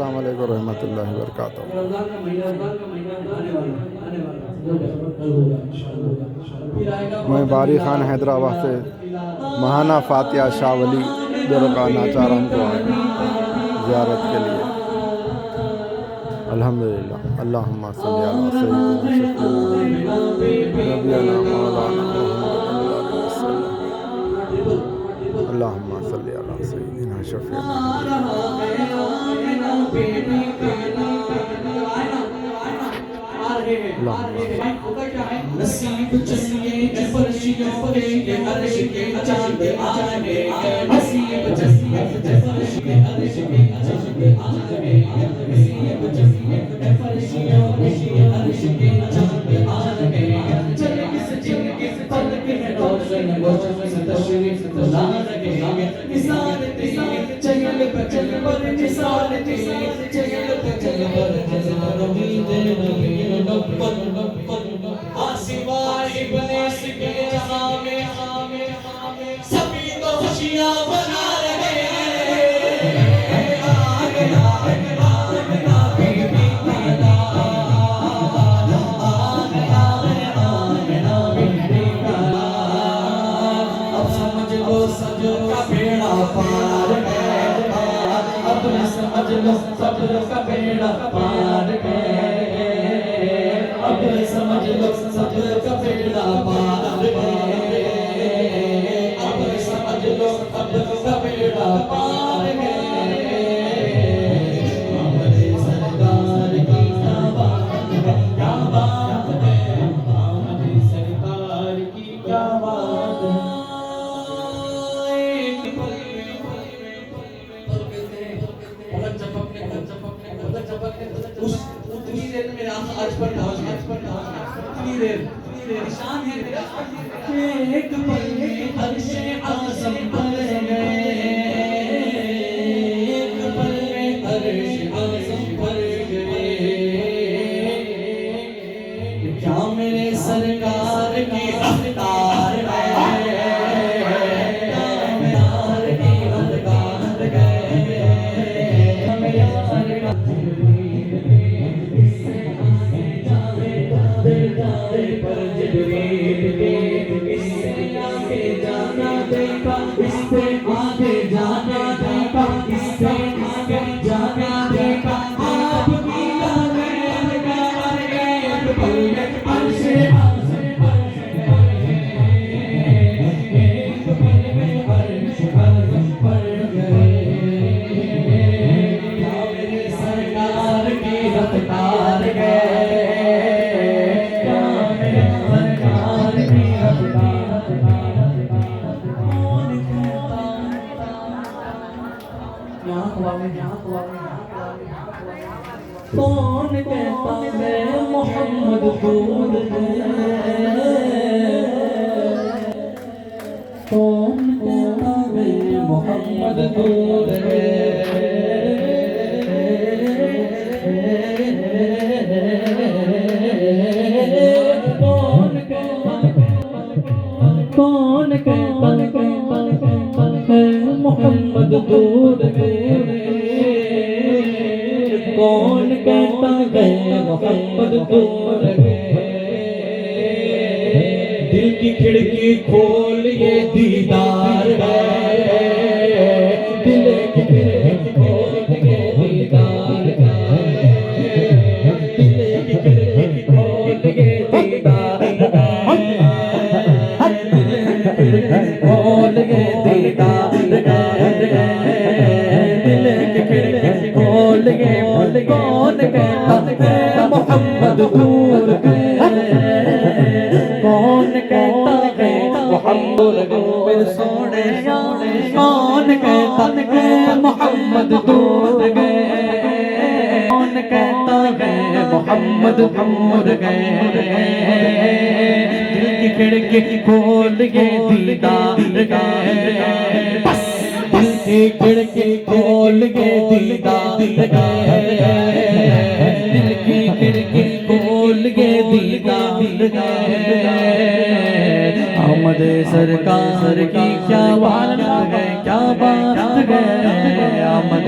अस्सलाम वालेकुम रहमतुल्लाहि व बरकातहू। मैं बारी खान हैदराबाद से महाना फातिहा शाह वली दरगाह नाचाराम को आए ज़ियारत के लिए। अल्हम्दुलिल्लाह। अल्लाहुम्मा सल्ली अला सय्यिदिना शफ़ीना नबियना मौलाना मुहम्मद वसल्लम। अल्लाहुम्मा सल्ली अला सय्यिदिना शफ़ीना नसीब चलिए फर्शियों के अर्श के चांद आ रहे हैं। नसीब चलिए फर्श के अर्श के चांद आ रहे हैं। नसीब चलिए फर्शियों के अर्श के चांद आ रहे हैं। चल किस जिन किस पल के रोशन रोशन से तशरीफ ला रहे हैं। निसार तेरी चल बचल पर निसार तेरी चल बचल पर हजार उम्मीदें नबी नब्बत सिवाय इब्लिस के जहां में सभी तो खुशियां मना रहे हैं। अब समझ लो सजो का बेड़ा पार है। अब समझ लो सजो का बेड़ा पार है। अब समझ लो सजो का बेड़ा पार है। अब समझ लो सजो का बेड़ा पार है। हमारे सरकार की क्या बात है, क्या बात है। हमारी सरकार की क्या बात है। उतनी देर में आज पर उतनी देर निशान है एक पल में अर्शे आज़म पर गए। एक पल में अर्शे आज़म पर गए। क्या मेरे सरकार की रफ्तार है। इससे आगे जाना देखा, इससे आगे जाना देखा। आप भी एक पल में अर्शे आज़म पर गए। एक पल में अर्शे आज़म पर गए। क्या मेरे सरकार की रफ्तार है। क्या मेरे सरकार की रफ्तार। कौन कहता है मोहम्मद दूर है। कौन कहता है मोहम्मद दूर है। कौन कहता है मोहम्मद दूर है। कौन कहता है मोहम्मद दूर है। दिल की खिड़की खोल ये दीदार है। दिल की खिड़की खोल ये दीदार है। दिल की खिड़की खोल ये दीदार है। दिल की खिड़की खोल ये दीदार है। दिल की खिड़की खोल ये। कौन कहता है मोहम्मद दूर है। कौन कहता है मोहम्मद दूर सोने। कौन कहता है मोहम्मद दूर गए। कौन कहता है मोहम्मद दूर गए। दिल की खिड़की खोल के दीदार गए। दिल की खिड़की खोल के दीदार गए। दिल की खिड़की खोल के दीदार गए। आमद सरकार की क्या बात है, क्या बात है। आमद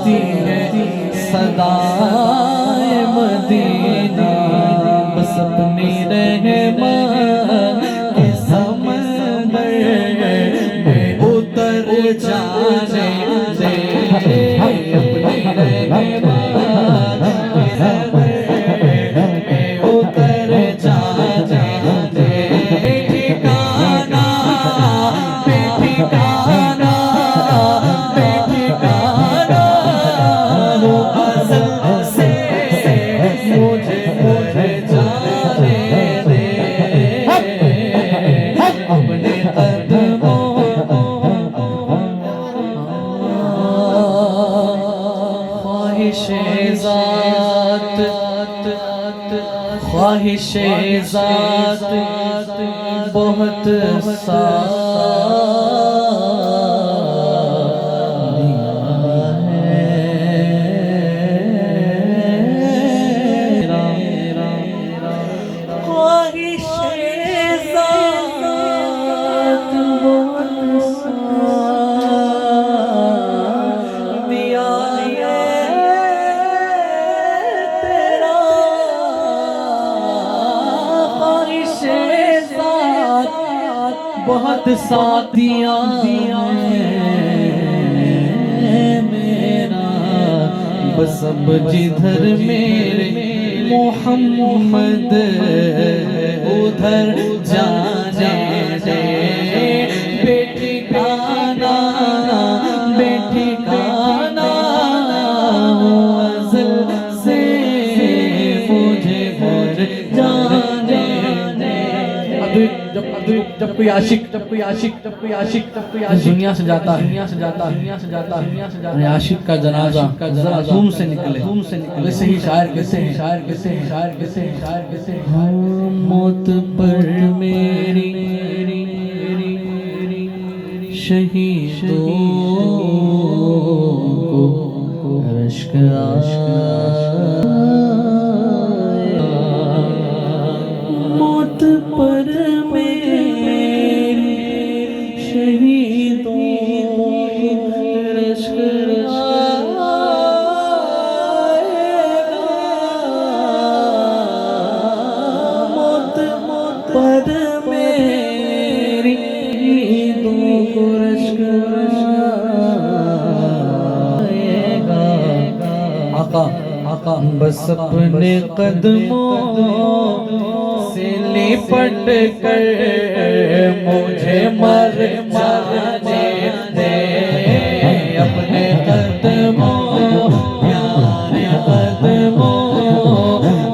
आती है सदाए मदीना, बस अपनी रहमत के समंदर में उतर जाने दे, अपनी रहमत के समंदर में उतर जाने दे। ठिकाना बेठिकाना बेठिकाना वो अज़ल से मुझे जाने दे, अपने कदमों ख्वाहिशे ज़ात ख्वाहिशे ज़ात बहुत बहुत साथियाँ मेरा, बस अब जिधर मेरे मोहम्मद उधर जाने दे। बेठिकाना बेठिकाना अज़ल से मुझे जाने दे। जब कोई आशिक दुनिया से जाता है, आशिक का जनाजा धूम से निकले, वैसे ही शायर कैसे मौत पर मेरी शहीदों को रश्क मौत पर मेरी शहीदों रश्क मौत पर मेरी शहीदों को रश्क आका बस अपने कदमों से लिपट कर मुझे मर जाने दे, अपने कदमों प्यारे कदमों,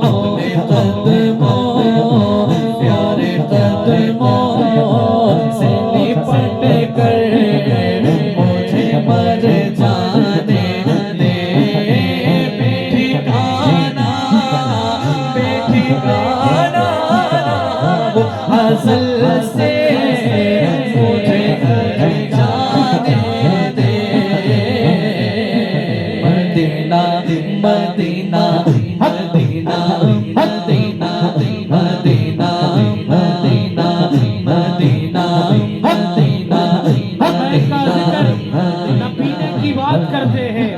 अपने कदमों प्यारे कदमों से लिपट कर मुझे मर जाने दे। बेठिकाना बेठिकाना वो अज़ल से मुझे जाने दे। Medina Medina Medina Medina Medina Medina Medina Medina न पीने की बात करते हैं,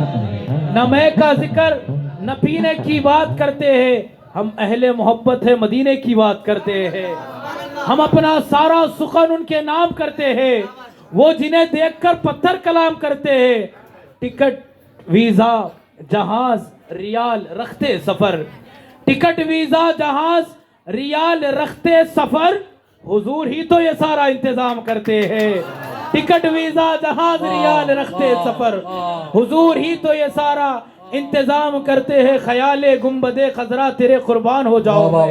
न मैं का जिक्र न पीने की बात करते हैं, हम अहले मोहब्बत है मदीने की बात करते हैं। हम अपना सारा सुखन उनके नाम करते हैं, वो जिन्हें देखकर पत्थर कलाम करते हैं। टिकट वीजा जहाज रियाल रखते सफर, टिकट वीजा जहाज रियाल रखते सफर, हुजूर ही तो ये सारा इंतजाम करते हैं। टिकट वीजा जहाज रियाल रखते सफर, हुजूर ही तो ये सारा इंतजाम करते हैं। ख्याले गुंबदे खजरा तेरे कुर्बान हो जाओ मैं,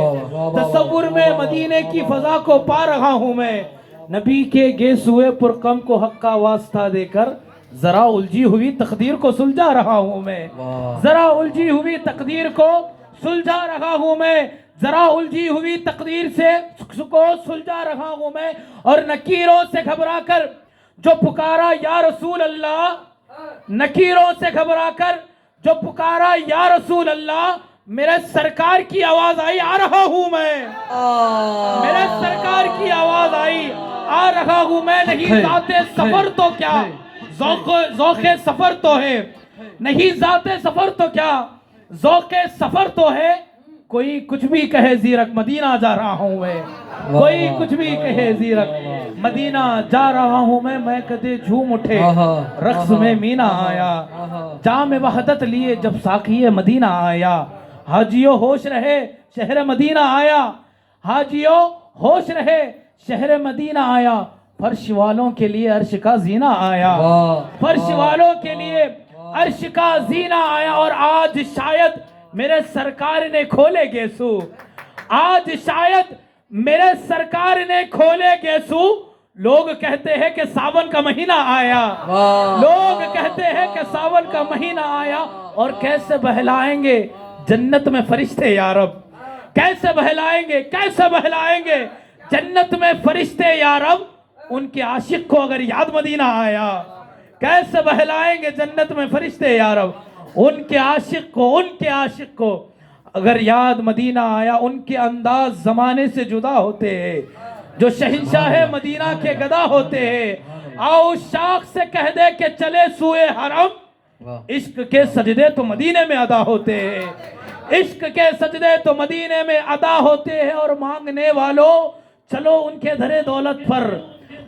तसव्वुर में मदीने की फजा को पा रहा हूँ मैं। नबी के गेसुए पुरकम को हक का वास्ता देकर जरा उलझी हुई तकदीर को सुलझा रहा हूँ मैं, जरा उलझी हुई तकदीर को सुलझा रहा हूँ मैं, जरा उलझी हुई तकदीर से को सुलझा रहा हूँ मैं। और नकीरों से घबराकर जो पुकारा या रसूल अल्लाह, नकीरों से घबराकर जो पुकारा या रसूल अल्लाह, मेरे सरकार की आवाज आई आ रहा हूं मैं, मेरे सरकार की आवाज आई आ रहा हूं मैं। नहीं जाते सफर तो क्या, ज़ौक़े सफर तो है, नहीं जाते सफर तो क्या ज़ौक़े सफर तो है। कोई कुछ भी कहे ज़ीरक मदीना जा रहा हूँ मैं, कोई कुछ भी कहे ज़ीरक मदीना जा रहा हूँ मैं कदे झूम उठे रक्स में मीना आया। जाम वहदत लिए जब साक़िए मदीना आया, हाजियो होश रहे शहर मदीना आया, हाजियो होश रहे शहर मदीना आया। फर्श वालों के लिए अर्श का जीना आया, फर्श वालों के लिए अर्श का जीना आया। और आज शायद मेरे सरकार ने खोले गेसू, आज शायद मेरे सरकार ने खोले गेसू। लोग कहते हैं कि सावन का महीना आया, लोग कहते हैं कि सावन का महीना आया। और कैसे बहलाएंगे जन्नत में फरिश्ते या रब, कैसे बहलाएंगे, कैसे बहलाएंगे जन्नत में फरिश्ते या रब। उनके आशिक को अगर याद मदीना आया, कैसे बहलाएंगे जन्नत में फरिश्ते या रब। उनके आशिक को, उनके आशिक को अगर याद मदीना आया। उनके अंदाज जमाने से जुदा होते हैं, जो शहंशाह मदीना के गदा होते हैं। आओ शाख से कह दे के चले सुए हरम, इश्क के सजदे तो मदीने में अदा होते हैं, इश्क के सजदे तो मदीने में अदा होते हैं। और मांगने वालों चलो उनके दरे दौलत पर,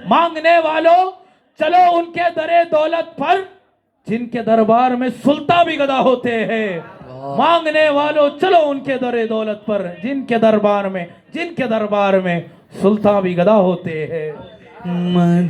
मांगने वालों चलो उनके दरे दौलत पर, जिनके दरबार में सुल्तान भी गदा होते हैं। मांगने वालों चलो उनके दरे दौलत पर, जिनके दरबार में, जिनके दरबार में सुल्तान भी गदा होते हैं।